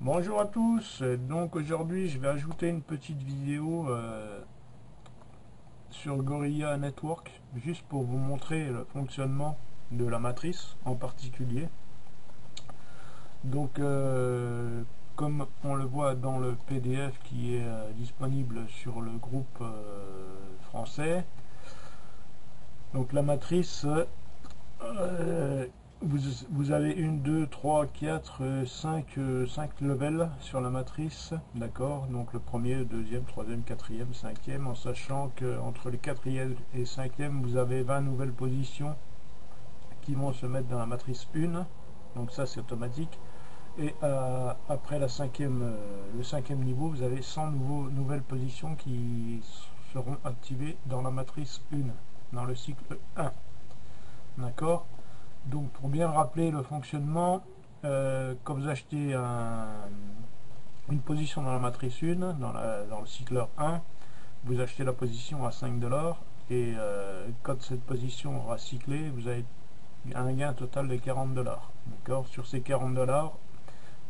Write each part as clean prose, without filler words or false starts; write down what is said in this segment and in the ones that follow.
Bonjour à tous, donc aujourd'hui je vais ajouter une petite vidéo sur Gorilla Network juste pour vous montrer le fonctionnement de la matrice en particulier. Donc comme on le voit dans le PDF qui est disponible sur le groupe français, donc la matrice euh, vous avez une, 2, 3, 4, 5 levels sur la matrice, d'accord? Donc le premier, le deuxième, troisième, quatrième, cinquième, en sachant que entre le quatrième et cinquième, vous avez 20 nouvelles positions qui vont se mettre dans la matrice 1, donc ça c'est automatique. Et après le cinquième niveau, vous avez 100 nouvelles positions qui seront activées dans la matrice 1, dans le cycle 1, d'accord? Donc pour bien rappeler le fonctionnement, quand vous achetez une position dans la matrice 1, dans le cycleur 1, vous achetez la position à 5 $ et quand cette position aura cyclé, vous avez un gain total de 40 $. D'accord. Sur ces 40 $,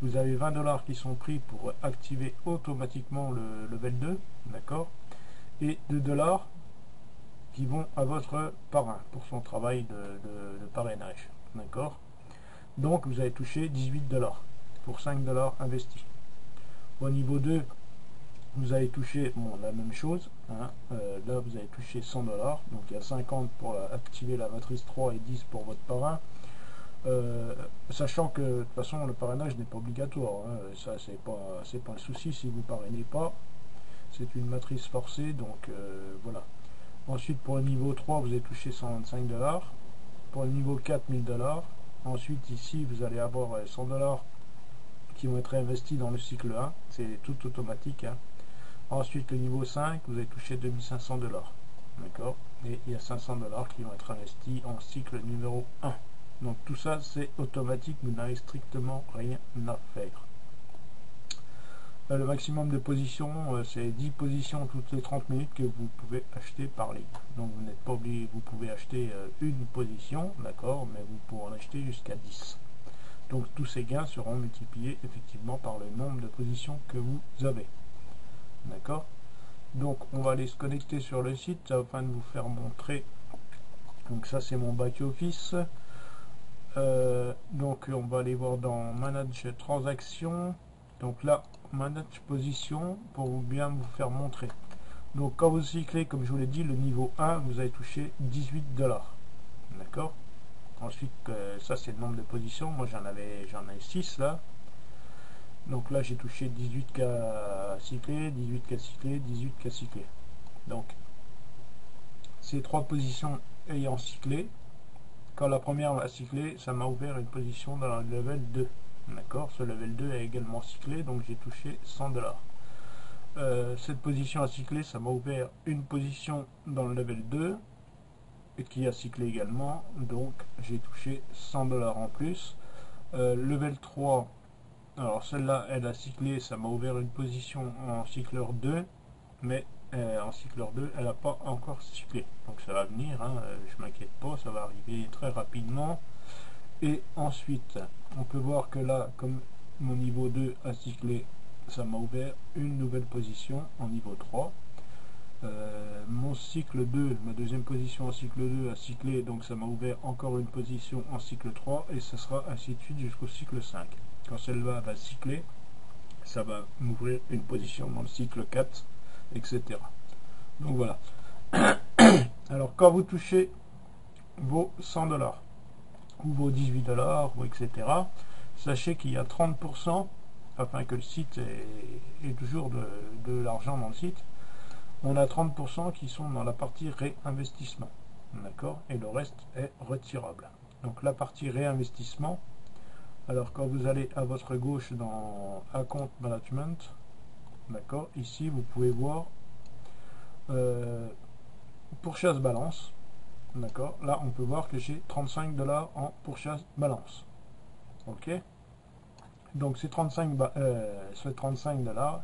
vous avez 20 $ qui sont pris pour activer automatiquement le level 2, d'accord, et 2 $ qui vont à votre parrain pour son travail de parrainage, d'accord. Donc vous avez touché 18 $ pour 5 $ investis. Au niveau 2, vous avez touché la même chose, hein. Là vous avez touché 100 $, donc il y a 50 pour activer la matrice 3 et 10 pour votre parrain. Sachant que de toute façon le parrainage n'est pas obligatoire, hein. Ça c'est pas le souci si vous parrainez pas, c'est une matrice forcée, donc voilà. Ensuite pour le niveau 3 vous avez touché 125 $. Pour le niveau 4, 1000 $. Ensuite ici vous allez avoir 100 $ qui vont être investis dans le cycle 1, c'est tout automatique, hein. Ensuite le niveau 5 vous allez toucher 2500 $, d'accord, et il y a 500 $ qui vont être investis en cycle numéro 1. Donc tout ça c'est automatique, vous n'avez strictement rien à faire. Le maximum de positions, c'est 10 positions toutes les 30 minutes que vous pouvez acheter par ligne. Donc vous n'êtes pas obligé, vous pouvez acheter une position, d'accord, mais vous pouvez en acheter jusqu'à 10. Donc tous ces gains seront multipliés effectivement par le nombre de positions que vous avez. D'accord. Donc on va aller se connecter sur le site afin de vous faire montrer. Donc ça c'est mon back office. Donc on va aller voir dans Manage Transactions. Donc là, Manage Position pour bien vous faire montrer. Donc quand vous cyclez, comme je vous l'ai dit, le niveau 1, vous allez toucher 18 $. D'accord. Ensuite, ça c'est le nombre de positions. Moi j'en ai 6 là. Donc là j'ai touché 18 cas cyclés, 18 cas cyclés, 18 cas cyclés. Donc ces trois positions ayant cyclé, quand la première a cyclé, ça m'a ouvert une position dans le level 2. D'accord, ce level 2 a également cyclé, donc j'ai touché 100 $. Cette position a cyclé, ça m'a ouvert une position dans le level 2 et qui a cyclé également, donc j'ai touché 100 $ en plus. Level 3, alors celle-là elle a cyclé, ça m'a ouvert une position en cycleur 2, mais en cycleur 2 elle n'a pas encore cyclé, donc ça va venir, hein, je m'inquiète pas, ça va arriver très rapidement. Et ensuite on peut voir que là, comme mon niveau 2 a cyclé, ça m'a ouvert une nouvelle position en niveau 3. Mon cycle 2, ma deuxième position en cycle 2 a cyclé, donc ça m'a ouvert encore une position en cycle 3, et ce sera ainsi de suite jusqu'au cycle 5. Quand celle-là va cycler, ça va m'ouvrir une position dans le cycle 4, etc. Donc voilà. Alors quand vous touchez vos 100 $ ou vos 18 $, ou etc., sachez qu'il y a 30%, afin que le site ait toujours de l'argent dans le site, on a 30% qui sont dans la partie réinvestissement, d'accord, et le reste est retirable. Donc la partie réinvestissement, alors quand vous allez à votre gauche dans Account Management, d'accord, ici vous pouvez voir pourchasse balance, d'accord, là on peut voir que j'ai 35 $ en pourchasse balance, ok. Donc ces 35 $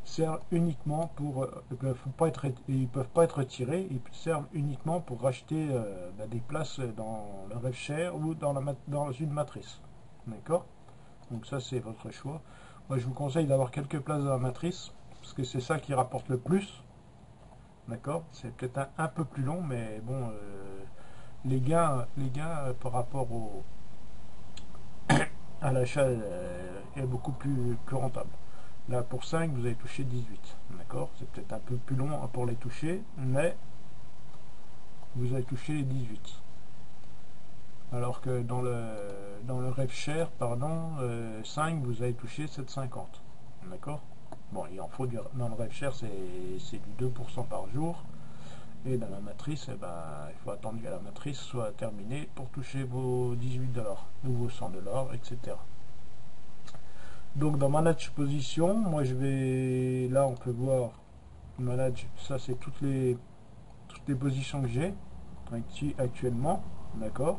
servent uniquement pour, ils peuvent pas être retirés, ils servent uniquement pour racheter des places dans le RevShare ou dans une matrice, d'accord. Donc ça c'est votre choix. Moi je vous conseille d'avoir quelques places dans la matrice, parce que c'est ça qui rapporte le plus. D'accord, c'est peut-être un peu plus long, mais bon, les gains par rapport à l'achat est beaucoup plus rentable. Là pour 5 vous avez touché 18. D'accord, c'est peut-être un peu plus long pour les toucher, mais vous avez touché les 18. Alors que dans le RevShare, pardon, 5 vous avez touché 7,50. D'accord. Bon, il en faut dans le RevShare, c'est du 2% par jour. Et dans la matrice, eh ben, il faut attendre que la matrice soit terminée pour toucher vos 18$, ou vos 100$, etc. Donc dans Manage Position, moi je vais, là on peut voir, Manage, ça c'est toutes les positions que j'ai actuellement, d'accord.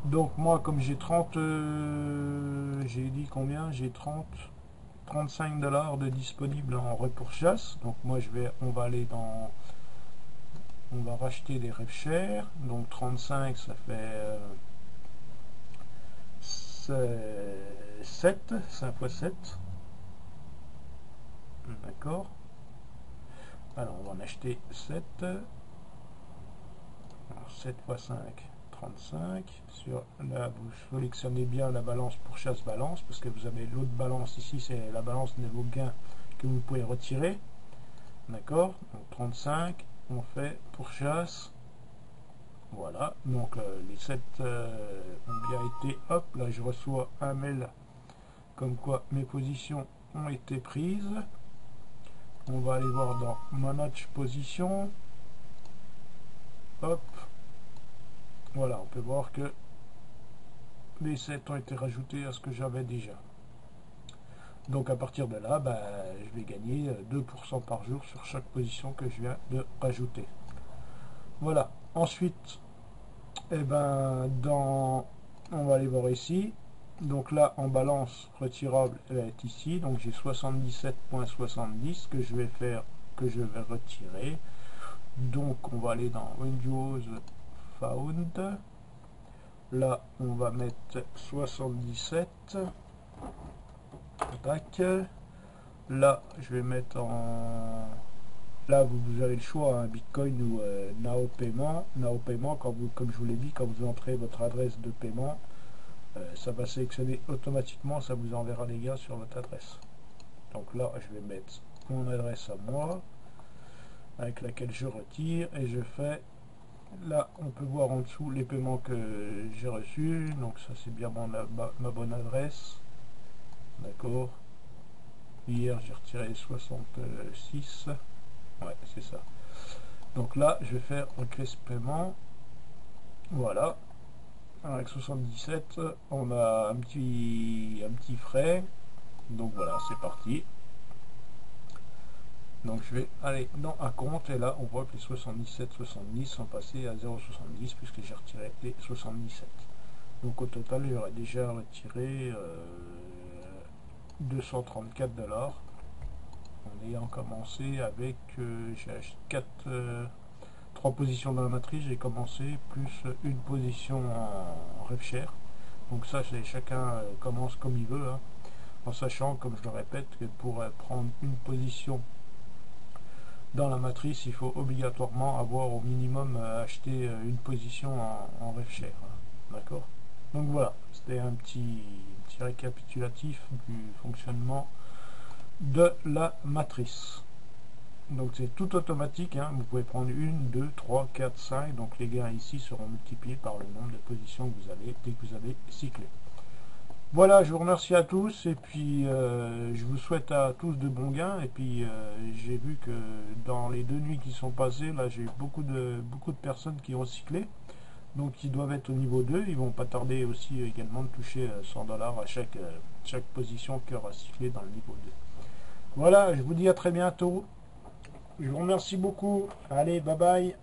Donc moi comme j'ai 30, j'ai dit combien, j'ai 35$ de disponible en repurchase. Donc moi on va aller dans, on va racheter les RevShare. Donc 35 ça fait 7, 5 x 7. D'accord. Alors on va en acheter 7. Alors 7 x 5, 35. Sur là, vous sélectionnez bien la balance pour chasse balance, parce que vous avez l'autre balance ici, c'est la balance de vos gains que vous pouvez retirer. D'accord. Donc 35, on fait pour chasse. Voilà, donc les 7 ont bien été, hop, là je reçois un mail comme quoi mes positions ont été prises. On va aller voir dans Manage Position. Hop, voilà, on peut voir que les 7 ont été rajoutés à ce que j'avais déjà. Donc à partir de là, bah, je vais gagner 2% par jour sur chaque position que je viens de rajouter. Voilà, ensuite, eh ben, on va aller voir ici. Donc là, en balance retirable, elle est ici. Donc j'ai 77,70 que je vais faire, que je vais retirer. Donc on va aller dans Windows Found. Là, on va mettre 77. Tac. Là, je vais mettre en... Là, vous avez le choix, hein, Bitcoin ou Now Paiement. Now Paiement, comme je vous l'ai dit, quand vous entrez votre adresse de paiement, ça va sélectionner automatiquement, ça vous enverra les gains sur votre adresse. Donc là, je vais mettre mon adresse à moi, avec laquelle je retire, et je fais... Là, on peut voir en dessous les paiements que j'ai reçus. Donc ça, c'est bien ma bonne adresse. D'accord. Hier, j'ai retiré 66. Ouais, c'est ça. Donc là, je vais faire request paiement. Voilà. Avec 77, on a un petit frais. Donc voilà, c'est parti. Donc je vais aller dans un compte et là on voit que les 77,70 sont passés à 0,70 puisque j'ai retiré les 77. Donc au total j'aurais déjà retiré 234$ en ayant commencé avec j'ai 3 positions dans la matrice, j'ai commencé plus une position en RevShare. Donc ça chacun commence comme il veut, hein, en sachant, comme je le répète, que pour prendre une position dans la matrice, il faut obligatoirement avoir au minimum acheté une position en RevShare. D'accord. Donc voilà, c'était un petit récapitulatif du fonctionnement de la matrice. Donc c'est tout automatique, hein. Vous pouvez prendre 1, 2, 3, 4, 5. Donc les gains ici seront multipliés par le nombre de positions que vous avez dès que vous avez cyclé. Voilà, je vous remercie à tous et puis je vous souhaite à tous de bons gains. Et puis j'ai vu que dans les 2 nuits qui sont passées, là j'ai eu beaucoup de personnes qui ont cyclé, donc ils doivent être au niveau 2. Ils vont pas tarder aussi également de toucher 100$ à chaque position qui aura cyclé dans le niveau 2. Voilà, je vous dis à très bientôt. Je vous remercie beaucoup. Allez, bye bye.